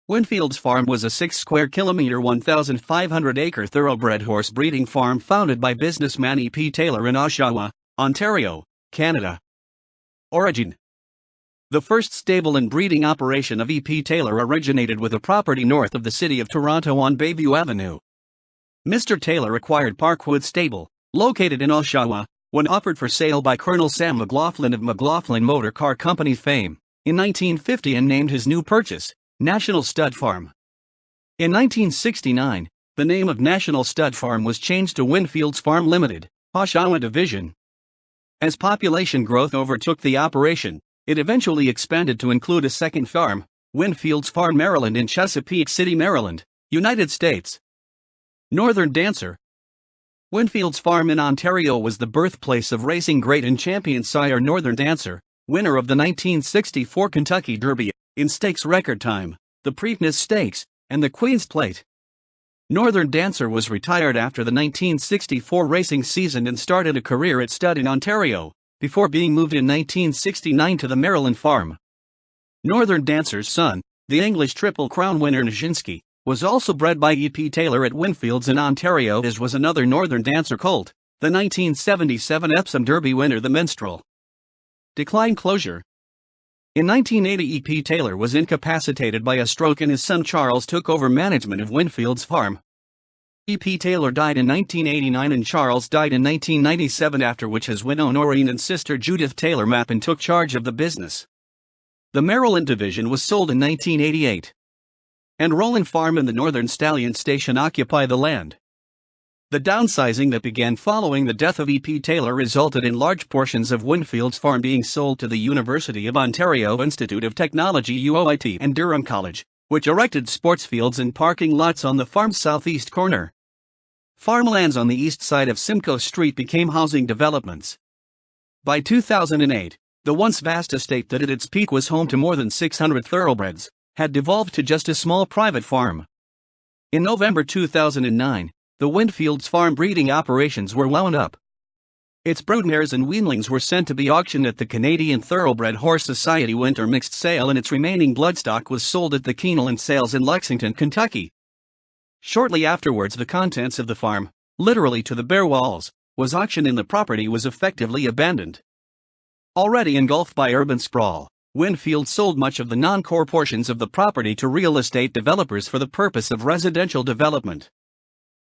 Windfields Farm was a 6 square kilometer 1,500 acre thoroughbred horse breeding farm founded by businessman E.P. Taylor in Oshawa, Ontario, Canada. Origin: the first stable and breeding operation of E.P. Taylor originated with a property north of the city of Toronto on Bayview Avenue. Mr. Taylor acquired Parkwood Stable, located in Oshawa, when offered for sale by Colonel Sam McLaughlin of McLaughlin Motor Car Company fame, in 1950 and named his new purchase National Stud Farm. In 1969, the name of National Stud Farm was changed to Windfields Farm Limited, Oshawa Division. As population growth overtook the operation, it eventually expanded to include a second farm, Windfields Farm Maryland in Chesapeake City, Maryland, United States. Northern Dancer. Windfields Farm in Ontario was the birthplace of racing great and champion sire Northern Dancer, winner of the 1964 Kentucky Derby in stakes record time, the Preakness Stakes, and the Queen's Plate. Northern Dancer was retired after the 1964 racing season and started a career at stud in Ontario, before being moved in 1969 to the Maryland farm. Northern Dancer's son, the English Triple Crown winner Nijinsky, was also bred by E.P. Taylor at Windfields in Ontario, as was another Northern Dancer colt, the 1977 Epsom Derby winner the Minstrel. Decline closure. In 1980, E.P. Taylor was incapacitated by a stroke and his son Charles took over management of Windfields Farm. E.P. Taylor died in 1989 and Charles died in 1997, after which his widow Noreen and sister Judith Taylor Mappin took charge of the business. The Maryland division was sold in 1988. And Roland Farm and the Northern Stallion Station occupy the land. The downsizing that began following the death of E.P. Taylor resulted in large portions of Windfields Farm being sold to the University of Ontario Institute of Technology UOIT and Durham College, which erected sports fields and parking lots on the farm's southeast corner. Farmlands on the east side of Simcoe Street became housing developments. By 2008, the once vast estate that at its peak was home to more than 600 thoroughbreds, had devolved to just a small private farm. In November 2009, the Windfields Farm breeding operations were wound up. Its broodmares and weanlings were sent to be auctioned at the Canadian Thoroughbred Horse Society Winter Mixed Sale, and its remaining bloodstock was sold at the Keeneland Sales in Lexington, Kentucky. Shortly afterwards, the contents of the farm, literally to the bare walls, was auctioned and the property was effectively abandoned. Already engulfed by urban sprawl, Windfield sold much of the non-core portions of the property to real estate developers for the purpose of residential development.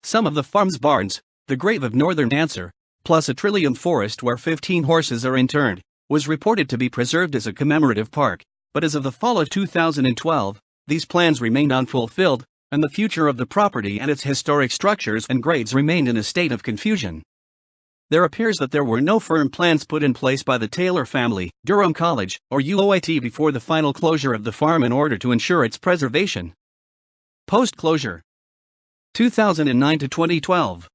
Some of the farm's barns, the grave of Northern Dancer, plus a trillium forest where 15 horses are interred, was reported to be preserved as a commemorative park, but as of the fall of 2012, these plans remained unfulfilled, and the future of the property and its historic structures and grades remained in a state of confusion. There appears that there were no firm plans put in place by the Taylor family, Durham College, or UOIT before the final closure of the farm in order to ensure its preservation. Post-closure. 2009 to 2012.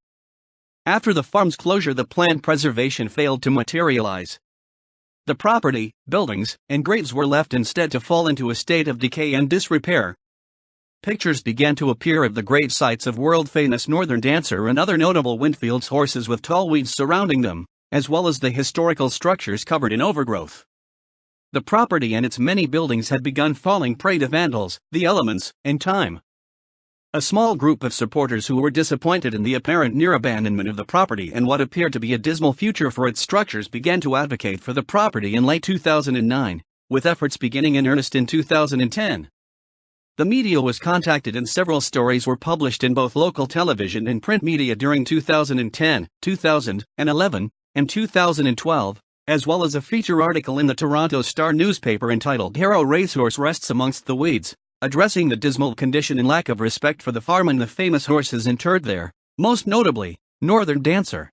After the farm's closure, the planned preservation failed to materialize. The property, buildings, and graves were left instead to fall into a state of decay and disrepair. Pictures began to appear of the grave sites of world-famous Northern Dancer and other notable Windfields horses with tall weeds surrounding them, as well as the historical structures covered in overgrowth. The property and its many buildings had begun falling prey to vandals, the elements, and time. A small group of supporters who were disappointed in the apparent near abandonment of the property and what appeared to be a dismal future for its structures began to advocate for the property in late 2009, with efforts beginning in earnest in 2010. The media was contacted and several stories were published in both local television and print media during 2010, 2011, and 2012, as well as a feature article in the Toronto Star newspaper entitled "Harrow Racehorse Rests Amongst the Weeds," addressing the dismal condition and lack of respect for the farm and the famous horses interred there, most notably, Northern Dancer.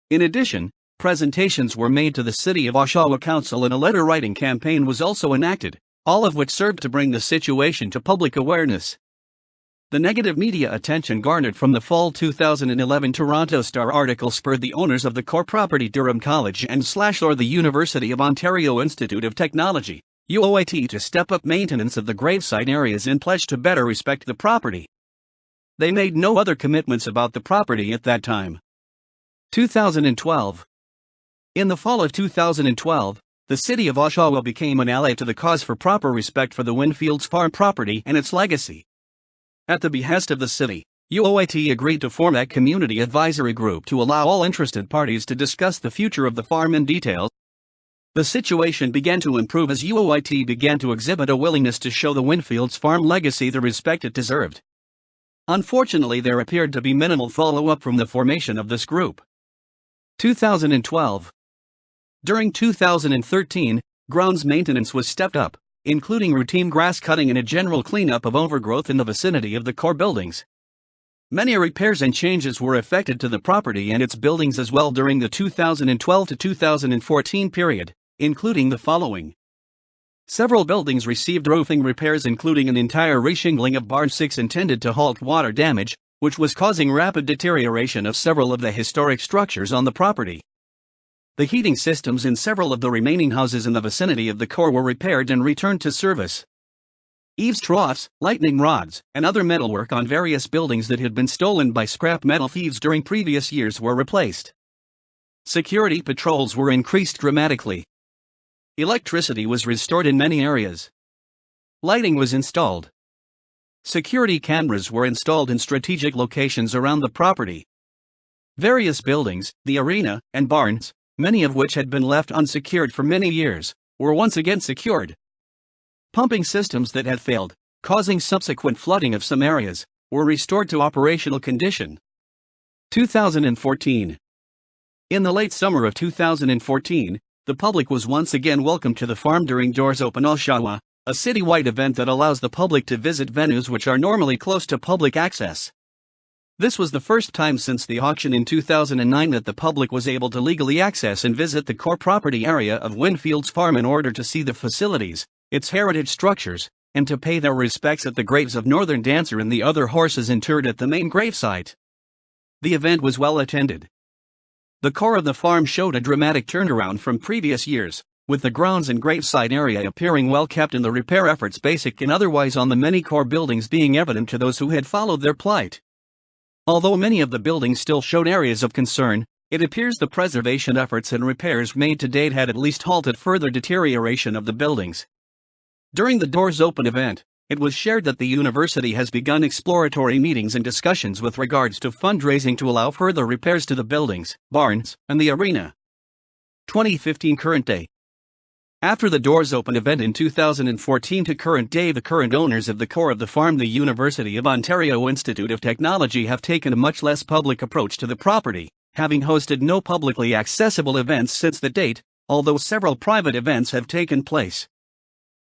In addition, presentations were made to the City of Oshawa Council and a letter-writing campaign was also enacted, all of which served to bring the situation to public awareness. The negative media attention garnered from the fall 2011 Toronto Star article spurred the owners of the core property Durham College and / the University of Ontario Institute of Technology, UOIT, to step up maintenance of the gravesite areas and pledge to better respect the property. They made no other commitments about the property at that time. 2012. In the fall of 2012, The city of Oshawa became an ally to the cause for proper respect for the Windfields farm property and its legacy. At the behest of the city, UOIT agreed to form a community advisory group to allow all interested parties to discuss the future of the farm in detail. The situation began to improve as UOIT began to exhibit a willingness to show the Windfields farm legacy the respect it deserved. Unfortunately, there appeared to be minimal follow-up from the formation of this group. 2012. During 2013, grounds maintenance was stepped up, including routine grass cutting and a general cleanup of overgrowth in the vicinity of the core buildings. Many repairs and changes were effected to the property and its buildings as well during the 2012 to 2014 period, including the following. Several buildings received roofing repairs, including an entire reshingling of Barn 6 intended to halt water damage, which was causing rapid deterioration of several of the historic structures on the property. The heating systems in several of the remaining houses in the vicinity of the core were repaired and returned to service. Eaves troughs, lightning rods, and other metalwork on various buildings that had been stolen by scrap metal thieves during previous years were replaced. Security patrols were increased dramatically. Electricity was restored in many areas. Lighting was installed. Security cameras were installed in strategic locations around the property. Various buildings, the arena, and barns, many of which had been left unsecured for many years, were once again secured. Pumping systems that had failed, causing subsequent flooding of some areas, were restored to operational condition. 2014. In the late summer of 2014, the public was once again welcomed to the farm during Doors Open Oshawa, a citywide event that allows the public to visit venues which are normally closed to public access. This was the first time since the auction in 2009 that the public was able to legally access and visit the core property area of Windfields Farm in order to see the facilities, its heritage structures, and to pay their respects at the graves of Northern Dancer and the other horses interred at the main gravesite. The event was well attended. The core of the farm showed a dramatic turnaround from previous years, with the grounds and gravesite area appearing well kept and the repair efforts basic and otherwise on the many core buildings being evident to those who had followed their plight. Although many of the buildings still showed areas of concern, it appears the preservation efforts and repairs made to date had at least halted further deterioration of the buildings. During the Doors Open event, it was shared that the university has begun exploratory meetings and discussions with regards to fundraising to allow further repairs to the buildings, barns, and the arena. 2015 current day. After the Doors Open event in 2014 to current day, the current owners of the core of the farm, the University of Ontario Institute of Technology, have taken a much less public approach to the property, having hosted no publicly accessible events since the date, although several private events have taken place.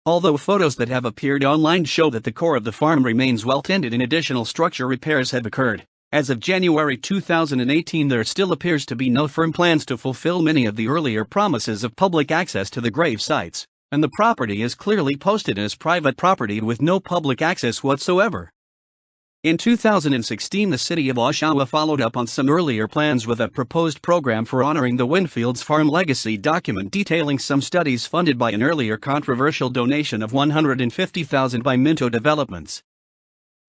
Although photos that have appeared online show that the core of the farm remains well tended and additional structure repairs have occurred, as of January 2018 there still appears to be no firm plans to fulfill many of the earlier promises of public access to the grave sites, and the property is clearly posted as private property with no public access whatsoever. In 2016, the city of Oshawa followed up on some earlier plans with a proposed program for honoring the Windfields farm legacy document detailing some studies funded by an earlier controversial donation of $150,000 by Minto Developments.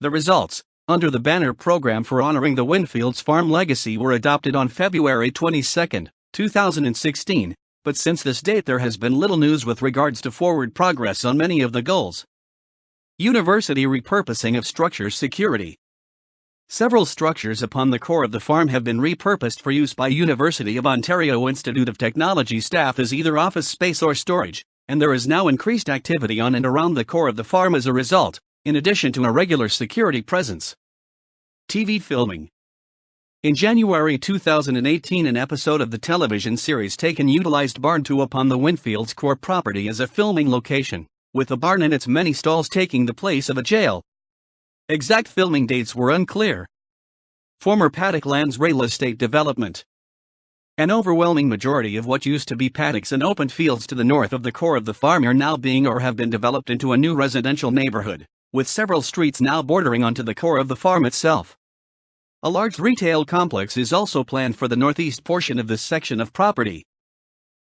The results, under the banner program for honoring the Windfields farm legacy, were adopted on February 22, 2016, but since this date there has been little news with regards to forward progress on many of the goals. University repurposing of structures security. Several structures upon the core of the farm have been repurposed for use by University of Ontario Institute of Technology staff as either office space or storage, and there is now increased activity on and around the core of the farm as a result, in addition to a regular security presence. TV filming. In January 2018, an episode of the television series Taken utilized Barn 2 upon the Windfields core property as a filming location, with the barn and its many stalls taking the place of a jail. Exact filming dates were unclear. Former paddock lands real estate development. An overwhelming majority of what used to be paddocks and open fields to the north of the core of the farm are now being or have been developed into a new residential neighborhood, with several streets now bordering onto the core of the farm itself. A large retail complex is also planned for the northeast portion of this section of property.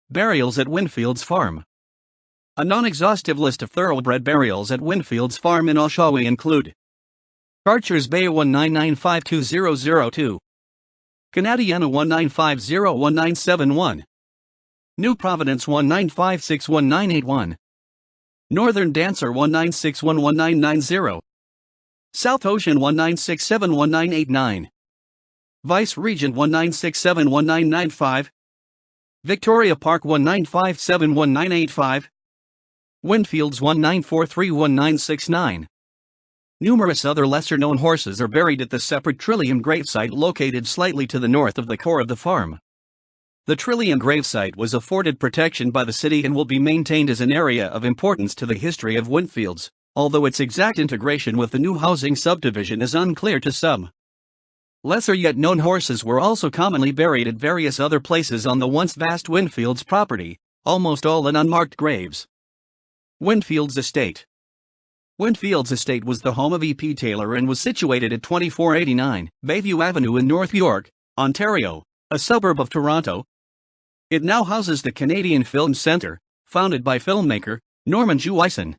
Burials at Windfields Farm. A non-exhaustive list of thoroughbred burials at Windfields Farm in Oshawa include Archers Bay 199520002, Canadiana 19501971, New Providence 19561981. Northern Dancer 19611990. South Ocean 19671989. Vice Regent 19671995. Victoria Park 19571985. Windfields 19431969. Numerous other lesser-known horses are buried at the separate Trillium gravesite located slightly to the north of the core of the farm. The Trillium gravesite was afforded protection by the city and will be maintained as an area of importance to the history of Windfields, although its exact integration with the new housing subdivision is unclear to some. Lesser yet known horses were also commonly buried at various other places on the once vast Windfields property, almost all in unmarked graves. Windfields Estate. Windfields Estate was the home of E.P. Taylor and was situated at 2489 Bayview Avenue in North York, Ontario, a suburb of Toronto. It now houses the Canadian Film Centre, founded by filmmaker Norman Jewison.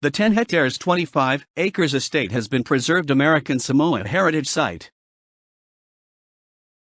The 10 hectares 25 acres estate has been preserved American Samoa Heritage Site.